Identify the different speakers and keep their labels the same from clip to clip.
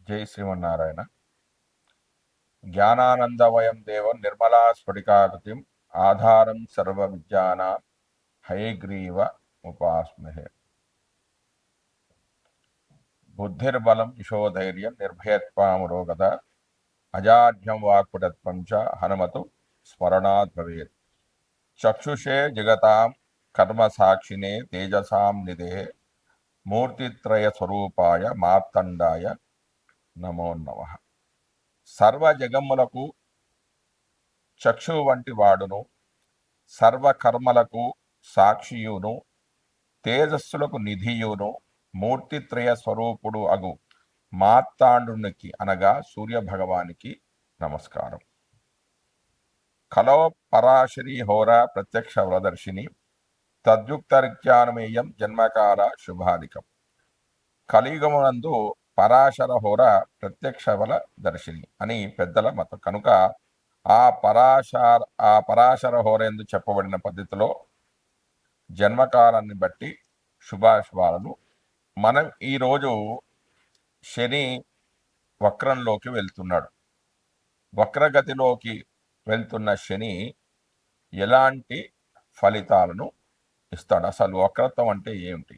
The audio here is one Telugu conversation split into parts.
Speaker 1: జై శ్రీమన్నారాయణ. జ్ఞానానందమయం దేవం నిర్మలా స్ఫటికాకృతిం ఆధారం సర్వ విద్యానాం హయగ్రీవ ఉపాస్మహే. బుద్ధిర్బలం యశోధైర్యం నిర్భయత్వామురోగత అజాఢ్యం వాక్పుటత్వం చ హనుమతు స్మరణాత్ భవేత్. చక్షుషే జగతాం కర్మ సాక్షినే తేజసాం నిధే మూర్తిత్రయ స్వరూపాయ మార్తండాయ నమో నమః. సర్వ జగమ్ములకు చక్షు వంటి వాడును, సర్వకర్మలకు సాక్షియును, తేజస్సులకు నిధియును, మూర్తిత్రయ స్వరూపుడు అగు మార్తాండునికి అనగా సూర్య భగవానికి నమస్కారం. కలో పరాశరి హోర ప్రత్యక్ష వరదర్శిని తద్యుక్తరిత్యానుమేయం జన్మకాల శుభాధికం. కలియుగమునందు పరాశర హోర ప్రత్యక్ష వల దర్శిని అని పెద్దల మతం కనుక ఆ పరాశర హోరేందు చెప్పబడిన పద్ధతిలో జన్మకాలాన్ని బట్టి శుభాశుభాలను మనం ఈరోజు శని వక్రంలోకి వెళ్తున్నాడు. వక్రగతిలోకి వెళ్తున్న శని ఎలాంటి ఫలితాలను ఇస్తాడు, అసలు వక్రత్వం అంటే ఏమిటి,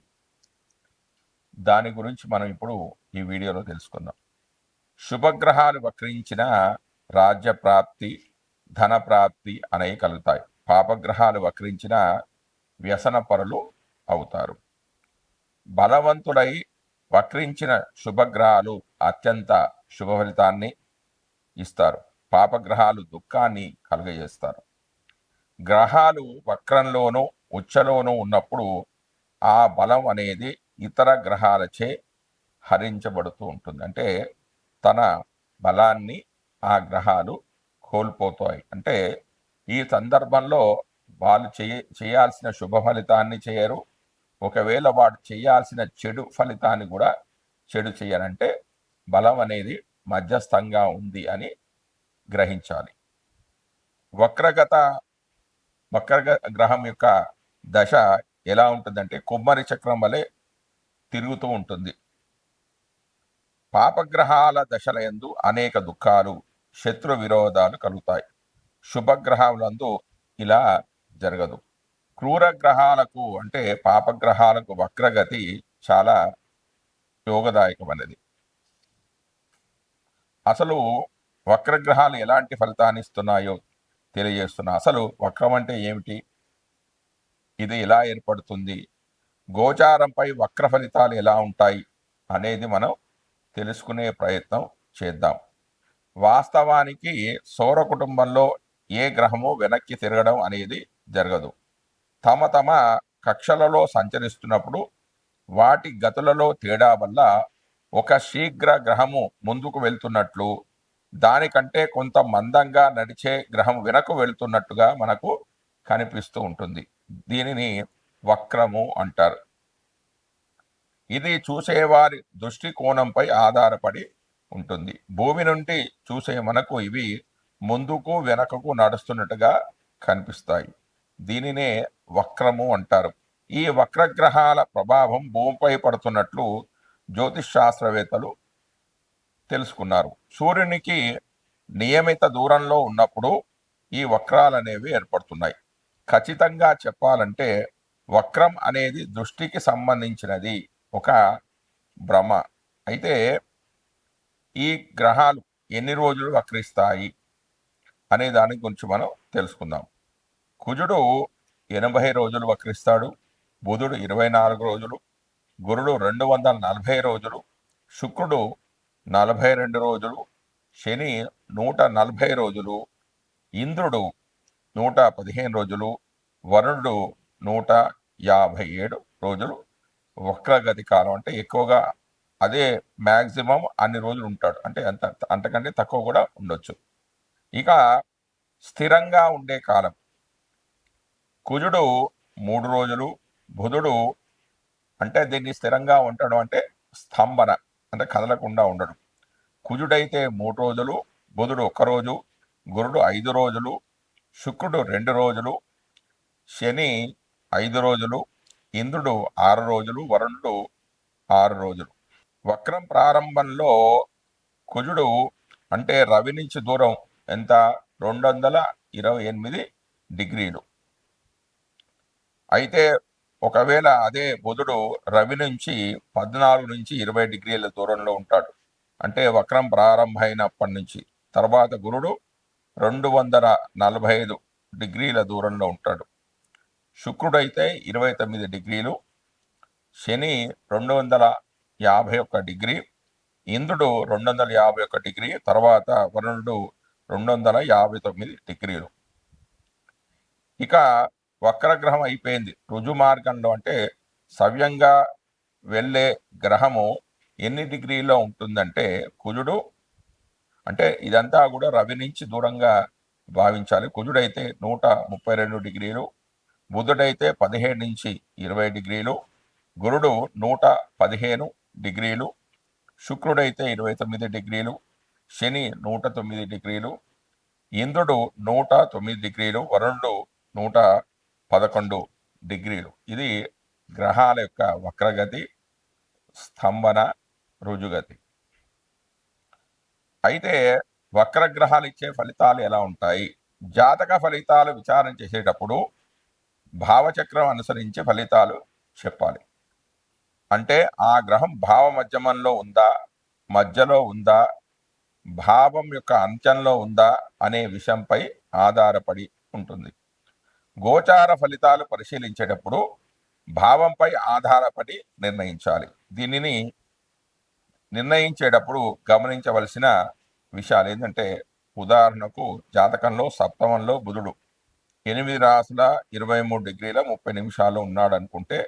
Speaker 1: దాని గురించి మనం ఇప్పుడు ఈ వీడియోలో తెలుసుకుందాం. శుభగ్రహాలు వక్రించిన రాజ్యప్రాప్తి, ధనప్రాప్తి అనేవి కలుగుతాయి. పాపగ్రహాలు వక్రించిన వ్యసన పరులు అవుతారు. బలవంతుడై వక్రించిన శుభగ్రహాలు అత్యంత శుభ ఫలితాన్ని ఇస్తారు. పాపగ్రహాలు దుఃఖాన్ని కలుగజేస్తారు. గ్రహాలు వక్రంలోనూ ఉచ్చలోనూ ఉన్నప్పుడు ఆ బలం అనేది ఇతర గ్రహాలచే హరించబడుతూ ఉంటుంది. అంటే తన బలాన్ని ఆ గ్రహాలు కోల్పోతాయి. అంటే ఈ సందర్భంలో వాళ్ళు చేయాల్సిన శుభ ఫలితాన్ని చేయరు. ఒకవేళ వాడు చేయాల్సిన చెడు ఫలితాన్ని కూడా చెడు చేయనంటే బలం అనేది మధ్యస్థంగా ఉంది అని గ్రహించాలి. వక్ర గ్రహం యొక్క దశ ఎలా ఉంటుందంటే కొమ్మరి చక్రం వలె తిరుగుతూ ఉంటుంది. పాపగ్రహాల దశల యందు అనేక దుఃఖాలు, శత్రు విరోధాలు కలుగుతాయి. శుభగ్రహాలందు ఇలా జరగదు. క్రూర గ్రహాలకు అంటే పాపగ్రహాలకు వక్రగతి చాలా యోగదాయకమైనది. అసలు వక్రగ్రహాలు ఎలాంటి ఫలితాన్ని ఇస్తున్నాయో తెలియజేస్తున్నా. అసలు వక్రం అంటే ఏమిటి, ఇది ఎలా ఏర్పడుతుంది, గోచారంపై వక్ర ఫలితాలు ఎలా ఉంటాయి అనేది మనం తెలుసుకునే ప్రయత్నం చేద్దాం. వాస్తవానికి సౌర కుటుంబంలో ఏ గ్రహము వెనక్కి తిరగడం అనేది జరగదు. తమ కక్షలలో సంచరిస్తున్నప్పుడు వాటి గతులలో తేడా వల్ల ఒక శీఘ్ర గ్రహము ముందుకు వెళ్తున్నట్లు, దానికంటే కొంత మందంగా నడిచే గ్రహం వెనక్కు వెళ్తున్నట్టుగా మనకు కనిపిస్తూ ఉంటుంది. దీనిని వక్రము అంటారు. ఇది చూసేవారి దృష్టికోణంపై ఆధారపడి ఉంటుంది. భూమి నుండి చూసే మనకు ఇవి ముందుకు వెనకకు నడుస్తున్నట్టుగా కనిపిస్తాయి. దీనినే వక్రము అంటారు. ఈ వక్రగ్రహాల ప్రభావం భూమిపై పడుతున్నట్లు జ్యోతిష్ శాస్త్రవేత్తలు తెలుసుకున్నారు. సూర్యునికి నియమిత దూరంలో ఉన్నప్పుడు ఈ వక్రాలు అనేవి ఏర్పడుతున్నాయి. ఖచ్చితంగా చెప్పాలంటే వక్రం అనేది దృష్టికి సంబంధించినది, ఒక భ్రమ. అయితే ఈ గ్రహాలు ఎన్ని రోజులు వక్రిస్తాయి అనే దాని గురించి మనం తెలుసుకుందాం. కుజుడు 80 రోజులు వక్రిస్తాడు, బుధుడు 24 రోజులు, గురుడు 240 రోజులు, శుక్రుడు 42 రోజులు, శని 140 రోజులు, ఇంద్రుడు 115 రోజులు, వరుణుడు 157 రోజులు వక్రగతి కాలం. అంటే ఎక్కువగా అదే మ్యాక్సిమం అన్ని రోజులు ఉంటాడు. అంటే అంతకంటే తక్కువ కూడా ఉండొచ్చు. ఇక స్థిరంగా ఉండే కాలం కుజుడు 3 రోజులు, బుధుడు అంటే దీన్ని స్థిరంగా ఉండడం అంటే స్తంభన, అంటే కదలకుండా ఉండడం. కుజుడైతే 3 రోజులు, బుధుడు 1 రోజు, గురుడు 5 రోజులు, శుక్రుడు 2 రోజులు, శని 5 రోజులు, ఇంద్రుడు 6 రోజులు, వరుణుడు 6 రోజులు. వక్రం ప్రారంభంలో కుజుడు అంటే రవి నుంచి దూరం ఎంత? 228 డిగ్రీలు. అయితే ఒకవేళ అదే బుధుడు రవి నుంచి 14 నుంచి 20 డిగ్రీల దూరంలో ఉంటాడు. అంటే వక్రం ప్రారంభమైనప్పటి నుంచి. తర్వాత గురుడు 245 డిగ్రీల దూరంలో ఉంటాడు. శుక్రుడైతే 29 డిగ్రీలు, శని 251 డిగ్రీ, ఇంద్రుడు 251 డిగ్రీ, తర్వాత వరుణుడు 259 డిగ్రీలు. ఇక వక్రగ్రహం అయిపోయింది. రుజు మార్గంలో అంటే సవ్యంగా వెళ్ళే గ్రహము ఎన్ని డిగ్రీలో ఉంటుందంటే కుజుడు అంటే ఇదంతా కూడా రవి నుంచి దూరంగా భావించాలి. కుజుడైతే 132 డిగ్రీలు, బుధుడైతే 17 నుంచి 20 డిగ్రీలు, గురుడు 115 డిగ్రీలు, శుక్రుడైతే 29 డిగ్రీలు, శని 109 డిగ్రీలు, ఇంద్రుడు 109 డిగ్రీలు, వరుణుడు 111 డిగ్రీలు. ఇది గ్రహాల యొక్క వక్రగతి, స్తంభన, రుజుగతి. అయితే వక్రగ్రహాలు ఇచ్చే ఫలితాలు ఎలా ఉంటాయి? జాతక ఫలితాలు విచారణ చేసేటప్పుడు భావచక్రం అనుసరించి ఫలితాలు చెప్పాలి. అంటే ఆ గ్రహం భావ మధ్యమంలో ఉందా, మధ్యలో ఉందా, భావం యొక్క అంత్యంలో ఉందా అనే విషయంపై ఆధారపడి ఉంటుంది. గోచార ఫలితాలు పరిశీలించేటప్పుడు భావంపై ఆధారపడి నిర్ణయించాలి. దీనిని నిర్ణయించేటప్పుడు గమనించవలసిన విషయాలు ఏంటంటే, ఉదాహరణకు జాతకంలో సప్తమంలో బుధుడు 8 రాసుల 23 డిగ్రీల 30 నిమిషాలు ఉన్నాడు అనుకుంటే,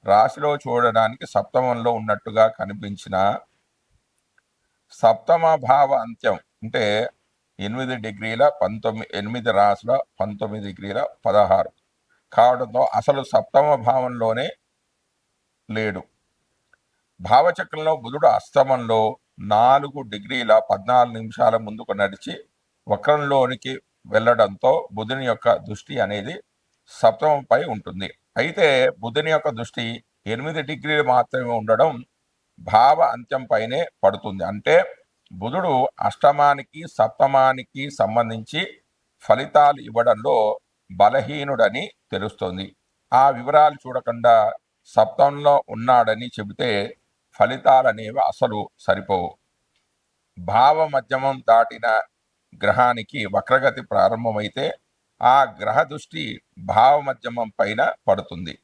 Speaker 1: రాశిలో చూడడానికి సప్తమంలో ఉన్నట్టుగా కనిపించిన సప్తమ భావ అంత్యం అంటే 8 డిగ్రీల 19 8 రాసుల 19 డిగ్రీల 16 కావడంతో అసలు సప్తమ భావంలోనే లేడు. భావచక్రంలో బుధుడు అస్తమంలో 4 డిగ్రీల 14 నిమిషాల ముందుకు నడిచి వక్రంలోనికి వెళ్ళడంతో బుధుని యొక్క దృష్టి అనేది సప్తమంపై ఉంటుంది. అయితే బుధుని యొక్క దృష్టి 8 డిగ్రీలు మాత్రమే ఉండడం భావ అంత్యంపైనే పడుతుంది. అంటే బుధుడు అష్టమానికి సప్తమానికి సంబంధించి ఫలితాలు ఇవ్వడంలో బలహీనుడని తెలుస్తుంది. ఆ వివరాలు చూడకుండా సప్తంలో ఉన్నాడని చెబితే ఫలితాలు అనేవి అసలు సరిపోవు. భావ మధ్యమం దాటిన గ్రహానికి వక్రగతి ప్రారంభమైతే ఆ గ్రహ దృష్టి భావ మధ్యమం పైన పడుతుంది.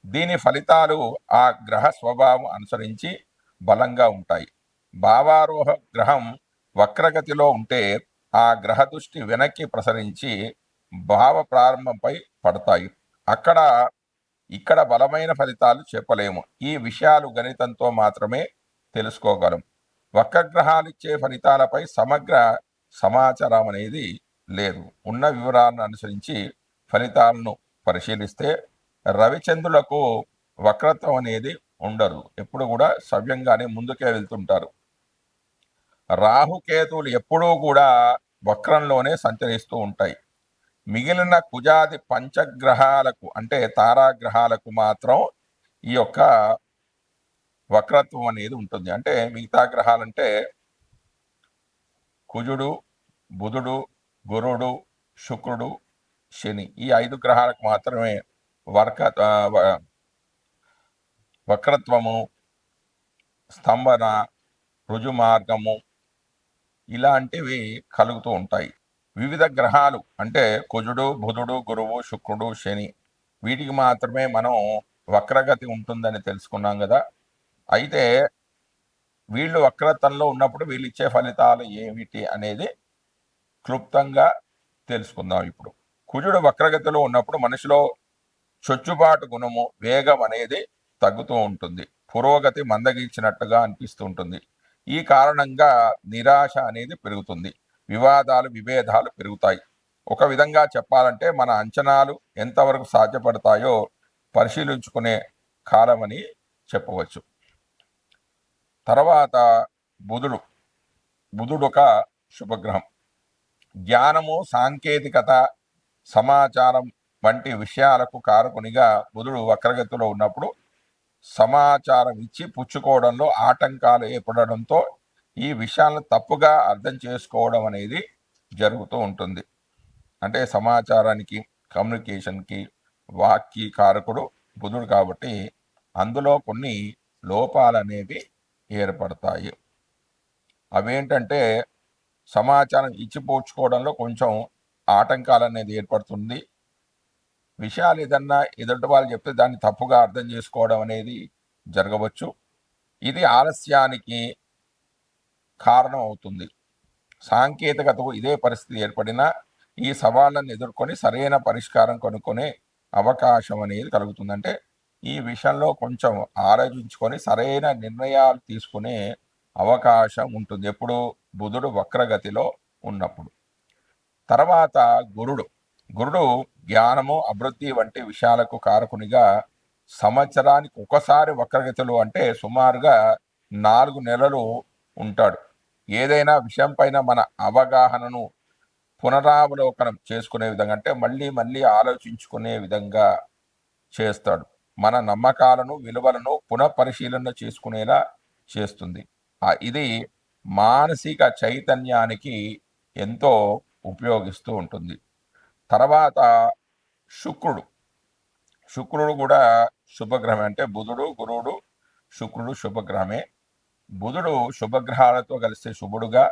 Speaker 1: దీని ఫలితాలు ఆ గ్రహ స్వభావం అనుసరించి బలంగా ఉంటాయి. భావారోహ గ్రహం వక్రగతిలో ఉంటే ఆ గ్రహ దృష్టి వెనక్కి ప్రసరించి భావ ప్రారంభంపై పడతాయి. ఇక్కడ బలమైన ఫలితాలు చెప్పలేము. ఈ విషయాలు గణితంతో మాత్రమే తెలుసుకోగలం. వక్రగ్రహాలు ఇచ్చే ఫలితాలపై సమగ్ర సమాచారం అనేది లేదు. ఉన్న వివరాలను అనుసరించి ఫలితాలను పరిశీలిస్తే రవిచంద్రులకు వక్రత్వం అనేది ఉండదు. ఎప్పుడు కూడా సవ్యంగానే ముందుకే వెళ్తుంటారు. రాహుకేతువులు ఎప్పుడూ కూడా వక్రంలోనే సంచరిస్తూ ఉంటాయి. మిగిలిన కుజాది పంచగ్రహాలకు అంటే తారాగ్రహాలకు మాత్రం ఈ యొక్క వక్రత్వం అనేది ఉంటుంది. అంటే మిగతా గ్రహాలంటే కుజుడు, బుధుడు, గురుడు, శుక్రుడు, శని, ఈ 5 గ్రహాలకు మాత్రమే వక్రత్వము, స్తంభన, రుజు మార్గము ఇలాంటివి కలుగుతూ ఉంటాయి. వివిధ గ్రహాలు అంటే కుజుడు, బుధుడు, గురువు, శుక్రుడు, శని వీటికి మాత్రమే మనం వక్రగతి ఉంటుందని తెలుసుకున్నాం కదా. అయితే వీళ్ళు వక్రతంలో ఉన్నప్పుడు వీళ్ళు ఇచ్చే ఫలితాలు ఏమిటి అనేది క్లుప్తంగా తెలుసుకుందాం ఇప్పుడు. కుజుడు వక్రగతిలో ఉన్నప్పుడు మనిషిలో చొచ్చుబాటు గుణము, వేగం అనేది తగ్గుతూ ఉంటుంది. పురోగతి మందగించినట్టుగా అనిపిస్తూ ఉంటుంది. ఈ కారణంగా నిరాశ అనేది పెరుగుతుంది. వివాదాలు, విభేదాలు పెరుగుతాయి. ఒక విధంగా చెప్పాలంటే మన అంచనాలు ఎంతవరకు సాధ్యపడతాయో పరిశీలించుకునే కాలమని చెప్పవచ్చు. తర్వాత బుధుడు ఒక శుభగ్రహం. జ్ఞానము, సాంకేతికత, సమాచారం వంటి విషయాలకు కారకునిగా బుధుడు వక్రగతిలో ఉన్నప్పుడు సమాచారం ఇచ్చి పుచ్చుకోవడంలో ఆటంకాలు ఏర్పడడంతో ఈ విషయాలను తప్పుగా అర్థం చేసుకోవడం అనేది జరుగుతూ ఉంటుంది. అంటే సమాచారానికి, కమ్యూనికేషన్కి వాక్కి కారకుడు బుధుడు కాబట్టి అందులో కొన్ని లోపాలు అనేవి ఏర్పడతాయి. అవేంటంటే సమాచారం ఇచ్చిపుచ్చుకోవడంలో కొంచెం ఆటంకాలు అనేది ఏర్పడుతుంది. విషయాలు ఏదన్నా ఎదుటి వాళ్ళు చెప్తే దాన్ని తప్పుగా అర్థం చేసుకోవడం అనేది జరగవచ్చు. ఇది ఆలస్యానికి కారణం అవుతుంది. సాంకేతికతకు ఇదే పరిస్థితి ఏర్పడినా ఈ సవాళ్ళను ఎదుర్కొని సరైన పరిష్కారం కనుక్కునే అవకాశం అనేది కలుగుతుంది. అంటే ఈ విషయంలో కొంచెం ఆలోచించుకొని సరైన నిర్ణయాలు తీసుకునే అవకాశం ఉంటుంది ఎప్పుడు బుధుడు వక్రగతిలో ఉన్నప్పుడు. తర్వాత గురుడు జ్ఞానము, అభివృద్ధి వంటి విషయాలకు కారకునిగా సంవత్సరానికి ఒకసారి వక్రగతిలో అంటే సుమారుగా 4 నెలలు ఉంటాడు. ఏదైనా విషయం పైన మన అవగాహనను పునరావలోకనం చేసుకునే విధంగా అంటే మళ్ళీ మళ్ళీ ఆలోచించుకునే విధంగా చేస్తాడు. మన నమ్మకాలను, విలువలను పునఃపరిశీలన చేసుకునేలా చేస్తుంది. ఇది మానసిక చైతన్యానికి ఎంతో ఉపయోగిస్తూ ఉంటుంది. తర్వాత శుక్రుడు కూడా శుభగ్రహమే. అంటే బుధుడు, గురువుడు, శుక్రుడు శుభగ్రహమే. బుధుడు శుభగ్రహాలతో కలిస్తే శుభుడుగా,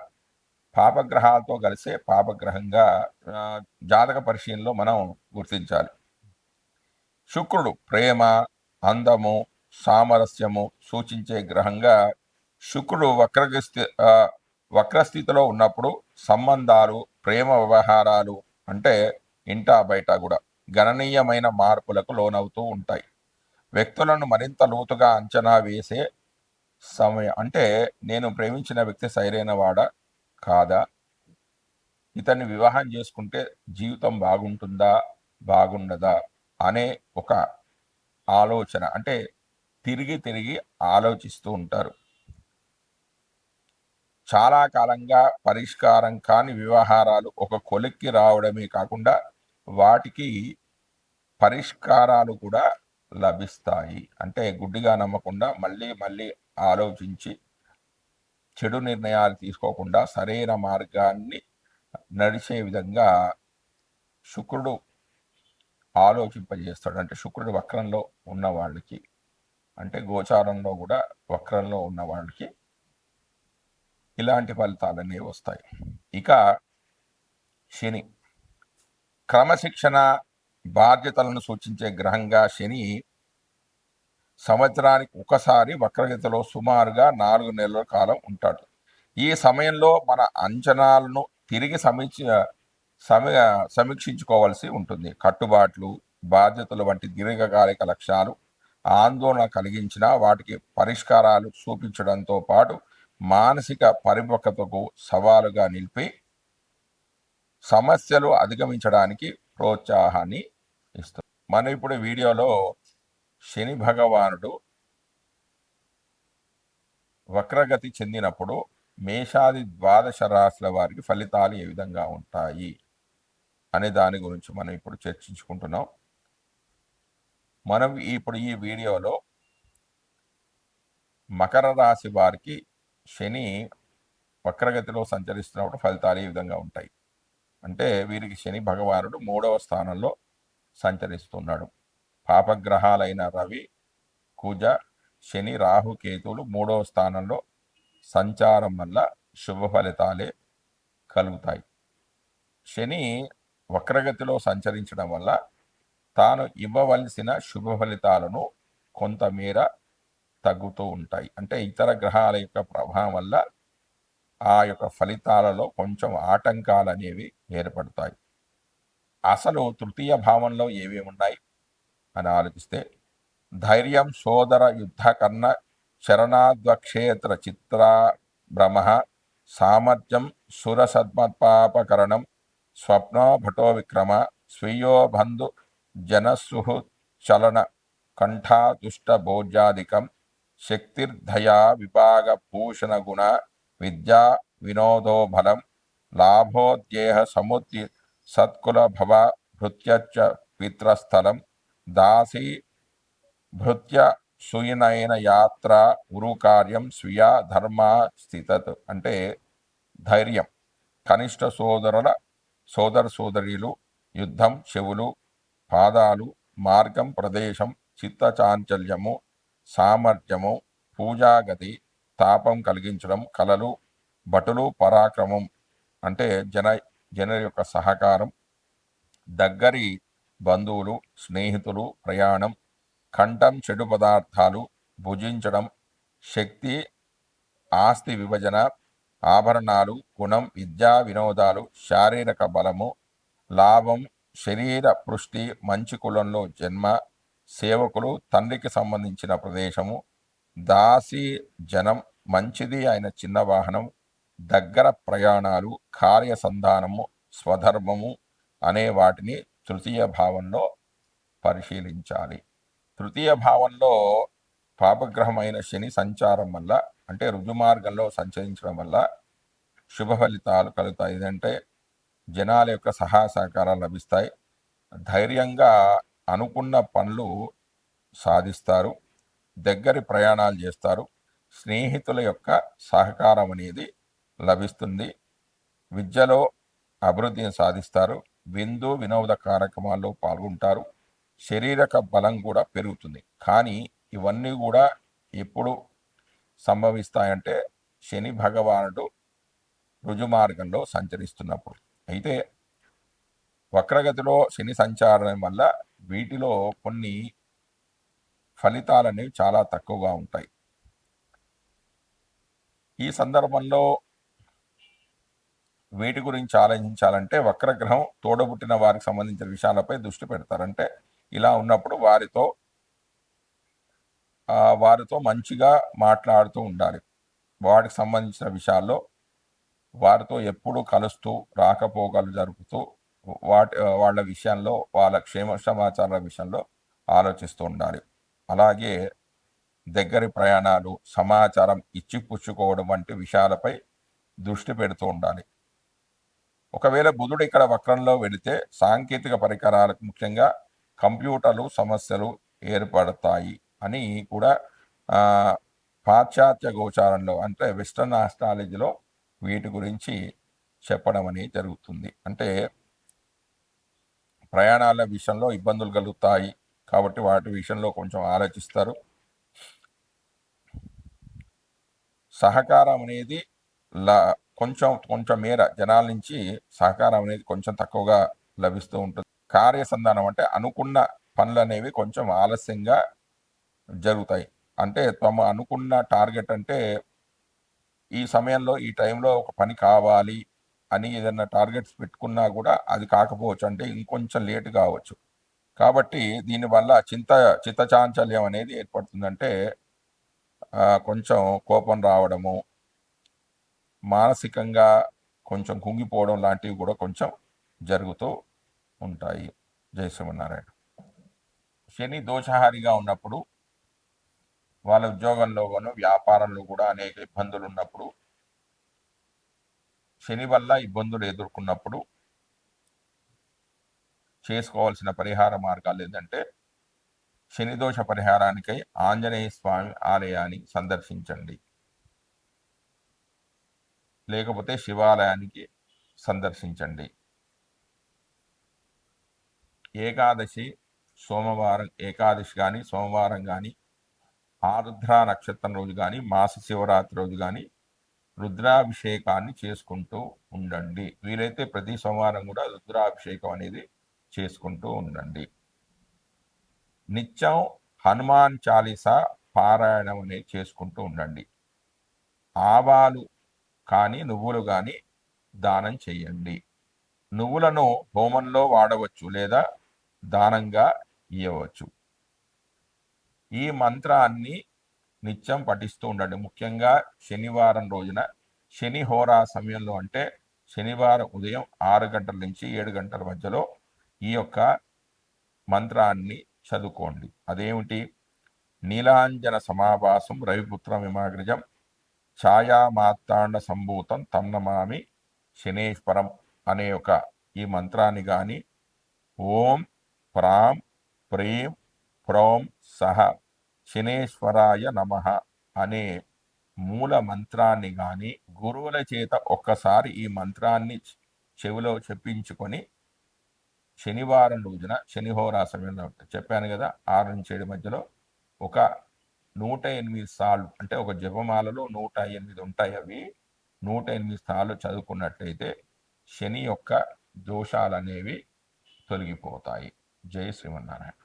Speaker 1: పాపగ్రహాలతో కలిసే పాపగ్రహంగా జాతక పరిశీలనలో మనం గుర్తించాలి. శుక్రుడు ప్రేమ, అందము, సామరస్యము సూచించే గ్రహంగా శుక్రుడు వక్రస్థితిలో ఉన్నప్పుడు సంబంధాలు, ప్రేమ వ్యవహారాలు అంటే ఇంటా బయట కూడా గణనీయమైన మార్పులకు లోనవుతూ ఉంటాయి. వ్యక్తులను మరింత లోతుగా అంచనా వేసే సమయం. అంటే నేను ప్రేమించిన వ్యక్తి సరైన వాడా కాదా, ఇతన్ని వివాహం చేసుకుంటే జీవితం బాగుంటుందా బాగుండదా అనే ఒక ఆలోచన. అంటే తిరిగి ఆలోచిస్తూ ఉంటారు. చాలా కాలంగా పరిష్కారం కాని వ్యవహారాలు ఒక కొలిక్కి రావడమే కాకుండా వాటికి పరిష్కారాలు కూడా లభిస్తాయి. అంటే గుడ్డిగా నమ్మకుండా మళ్ళీ ఆలోచించి చెడు నిర్ణయాలు తీసుకోకుండా సరైన మార్గాన్ని నడిచే విధంగా శుక్రుడు ఆలోచింపజేస్తాడు. అంటే శుక్రుడు వక్రంలో ఉన్న వాళ్ళకి, అంటే గోచారంలో కూడా వక్రంలో ఉన్న వాళ్ళకి ఇలాంటి ఫలితాలన్నీ వస్తాయి. ఇక శని క్రమశిక్షణ, బాధ్యతలను సూచించే గ్రహంగా శని సంవత్సరానికి ఒకసారి వక్రగతిలో సుమారుగా 4 నెలల కాలం ఉంటాడు. ఈ సమయంలో మన అంచనాలను తిరిగి సమీక్షించుకోవాల్సి ఉంటుంది. కట్టుబాట్లు, బాధ్యతలు వంటి దీర్ఘకాలిక లక్ష్యాలు ఆందోళన కలిగించిన వాటికి పరిష్కారాలు చూపించడంతో పాటు మానసిక పరిపక్వతకు సవాలుగా నిలిపి సమస్యలు అధిగమించడానికి ప్రోత్సాహాన్ని ఇస్తుంది. మనం ఇప్పుడు వీడియోలో శని భగవానుడు వక్రగతి చెందినప్పుడు మేషాది ద్వాదశ రాశుల వారికి ఫలితాలు ఏ విధంగా ఉంటాయి అనే దాని గురించి మనం ఇప్పుడు చర్చించుకుంటున్నాం. మనం ఇప్పుడు ఈ వీడియోలో మకర రాశి వారికి శని వక్రగతిలో సంచరిస్తున్నప్పుడు ఫలితాలు ఏ విధంగా ఉంటాయి అంటే వీరికి శని భగవానుడు 3వ స్థానంలో సంచరిస్తున్నాడు. పాపగ్రహాలైన రవి, కుజ, శని, రాహు, కేతువులు 3వ స్థానంలో సంచారం వల్ల శుభ ఫలితాలే కలుగుతాయి. శని వక్రగతిలో సంచరించడం వల్ల తాను ఇవ్వవలసిన శుభ ఫలితాలను కొంతమేర తగ్గుతూ ఉంటాయి. అంటే ఇతర గ్రహాల యొక్క ప్రభావం వల్ల ఆ యొక్క ఫలితాలలో కొంచెం ఆటంకాలు అనేవి ఏర్పడతాయి. అసలు తృతీయ భావంలో ఏమేమి ఉన్నాయి అని ఆలోచిస్తే ధైర్యం, సోదర యుద్ధ కర్ణ చరణాద్వక్షేత్ర చిత్రా భ్రమ, సామర్థ్యం, సురసద్మపాపకరణం, స్వప్నో భటో విక్రమ, స్వీయో బంధు జనసుహు చలన కంఠాదుష్ట భోజ్యాధికం, శక్తిర్ధయా విభాగ భూషణ గుణ, విద్యా వినోదో బలం, లాభోద్యేహ సముద్య సత్కుల భవ, భృత్యచ్చ పిత్రస్థలం, దాసీ భృత్య సుయినైన యాత్ర ఉరుకార్యం స్వీయ ధర్మ స్థితత్ అంటే ధైర్యం, కనిష్ట సోదర సోదరీలు, యుద్ధం, చెవులు, పాదాలు, మార్గం, ప్రదేశం, చిత్తచాంచల్యము, సామర్థ్యము, పూజాగతి, తాపం కలిగించడం, కలలు, భటులు, పరాక్రమం అంటే జన యొక్క సహకారం, దగ్గరి బంధువులు, స్నేహితులు, ప్రయాణం, కంఠం, చెడు పదార్థాలు భుజించడం, శక్తి, ఆస్తి విభజన, ఆభరణాలు, గుణం, విద్యా వినోదాలు, శారీరక బలము, లాభం, శరీర పుష్టి, మంచి కులంలో జన్మ, సేవకులు, తండ్రికి సంబంధించిన ప్రదేశము, దాసి జనం, మంచిది అయిన చిన్న వాహనం, దగ్గర ప్రయాణాలు, కార్యసంధానము, స్వధర్మము అనే వాటిని తృతీయ భావంలో పరిశీలించాలి. తృతీయ భావంలో పాపగ్రహమైన శని సంచారం వల్ల అంటే రుజుమార్గంలో సంచరించడం వల్ల శుభ ఫలితాలు కలుగుతాయి. ఇదంటే జనాల యొక్క సహాయ సహకారాలు లభిస్తాయి, ధైర్యంగా అనుకున్న పనులు సాధిస్తారు, దగ్గరి ప్రయాణాలు చేస్తారు, స్నేహితుల యొక్క సహకారం అనేది లభిస్తుంది, విద్యలో అభివృద్ధిని సాధిస్తారు, విందు వినోద కార్యక్రమాల్లో పాల్గొంటారు, శారీరక బలం కూడా పెరుగుతుంది. కానీ ఇవన్నీ కూడా ఎప్పుడు సంభవిస్తాయంటే శని భగవానుడు రుజుమార్గంలో సంచరిస్తున్నప్పుడు. అయితే వక్రగతిలో శని సంచారం వల్ల వీటిలో కొన్ని ఫలితాలనేవి చాలా తక్కువగా ఉంటాయి. ఈ సందర్భంలో వీటి గురించి ఆలోచించాలంటే వక్రగ్రహం తోడబుట్టిన వారికి సంబంధించిన విషయాలపై దృష్టి పెడతారు. అంటే ఇలా ఉన్నప్పుడు వారితో మంచిగా మాట్లాడుతూ ఉండాలి. వాటికి సంబంధించిన విషయాల్లో వారితో ఎప్పుడు కలుస్తూ రాకపోకలు జరుపుతూ వాళ్ళ విషయంలో వాళ్ళ క్షేమ సమాచారాల విషయంలో ఆలోచిస్తూ ఉండాలి. అలాగే దగ్గరి ప్రయాణాలు, సమాచారం ఇచ్చిపుచ్చుకోవడం వంటి విషయాలపై దృష్టి పెడుతూ ఉండాలి. ఒకవేళ బుధుడు ఇక్కడ వక్రంలో వెళితే సాంకేతిక పరికరాలకు ముఖ్యంగా కంప్యూటర్లు సమస్యలు ఏర్పడతాయి అని కూడా పాశ్చాత్య గోచారంలో అంటే వెస్టర్న్ ఆస్ట్రాలజీలో వీటి గురించి చెప్పడం అనేది జరుగుతుంది. అంటే ప్రయాణాల విషయంలో ఇబ్బందులు కలుగుతాయి కాబట్టి వాటి విషయంలో కొంచెం ఆలోచిస్తారు. సహకారం అనేది కొంచెం మేర జనాల నుంచి సహకారం అనేది కొంచెం తక్కువగా లభిస్తూ ఉంటుంది. కార్యసంధానం అంటే అనుకున్న పనులు అనేవి కొంచెం ఆలస్యంగా జరుగుతాయి. అంటే తమ అనుకున్న టార్గెట్ అంటే ఈ సమయంలో ఈ టైంలో ఒక పని కావాలి అని ఏదైనా టార్గెట్స్ పెట్టుకున్నా కూడా అది కాకపోవచ్చు, అంటే ఇంకొంచెం లేట్ కావచ్చు. కాబట్టి దీనివల్ల చిత్తచాంచల్యం అనేది ఏర్పడుతుందంటే కొంచెం కోపం రావడము, మానసికంగా కొంచెం కుంగిపోవడం లాంటివి కూడా కొంచెం జరుగుతూ ఉంటాయి. జై శ్రీమన్నారాయణ. శని దోషహారిగా ఉన్నప్పుడు వాళ్ళ ఉద్యోగంలోనూ వ్యాపారంలో కూడా అనేక ఇబ్బందులు ఉన్నప్పుడు, శని వల్ల ఇబ్బందులు ఎదుర్కొన్నప్పుడు చేసుకోవాల్సిన పరిహార మార్గాలు ఏంటంటే శని దోష పరిహారానికై ఆంజనేయ స్వామి ఆలయాన్ని సందర్శించండి, లేకపోతే శివాలయానికి సందర్శించండి. ఏకాదశి కానీ సోమవారం కానీ, ఆరుద్ర నక్షత్రం రోజు కానీ, మాస శివరాత్రి రోజు కానీ రుద్రాభిషేకాన్ని చేసుకుంటూ ఉండండి. వీలైతే ప్రతి సోమవారం కూడా రుద్రాభిషేకం అనేది చేసుకుంటూ ఉండండి. నిత్యం హనుమాన్ చాలీసా పారాయణం అనేది చేసుకుంటూ ఉండండి. ఆవాలు కానీ నువ్వులు కానీ దానం చెయ్యండి. నువ్వులను హోమంలో వాడవచ్చు లేదా దానంగా ఇవ్వవచ్చు. ఈ మంత్రాన్ని నిత్యం పఠిస్తూ ఉండండి. ముఖ్యంగా శనివారం రోజున శని హోరా సమయంలో అంటే శనివారం ఉదయం 6 గంటల నుంచి 7 గంటల మధ్యలో ఈ యొక్క మంత్రాన్ని చదువుకోండి. అదేమిటి? నీలాంజన సమాభాసం రవిపుత్రమిమాగ్రజం ఛాయామాత్తాండ సంభూతం తన్నమామి శనేశ్వరం అనే ఒక ఈ మంత్రాన్ని కానీ ఓం ప్రాం ప్రీం ప్రోం సహ శనేశ్వరాయ నమః అనే మూల మంత్రాన్ని కానీ గురువుల చేత ఒక్కసారి ఈ మంత్రాన్ని చెవిలో చెప్పించుకొని శనివారం రోజున శనిహోరా సమయంలో చెప్పాను కదా 6 నుంచి 7 మధ్యలో ఒక 108 సార్లు, అంటే ఒక జపమాలలో 108 ఉంటాయి, అవి 108 సార్లు చదువుకున్నట్లయితే శని యొక్క దోషాలు అనేవి తొలగిపోతాయి. జై శ్రీమన్నారాయణ.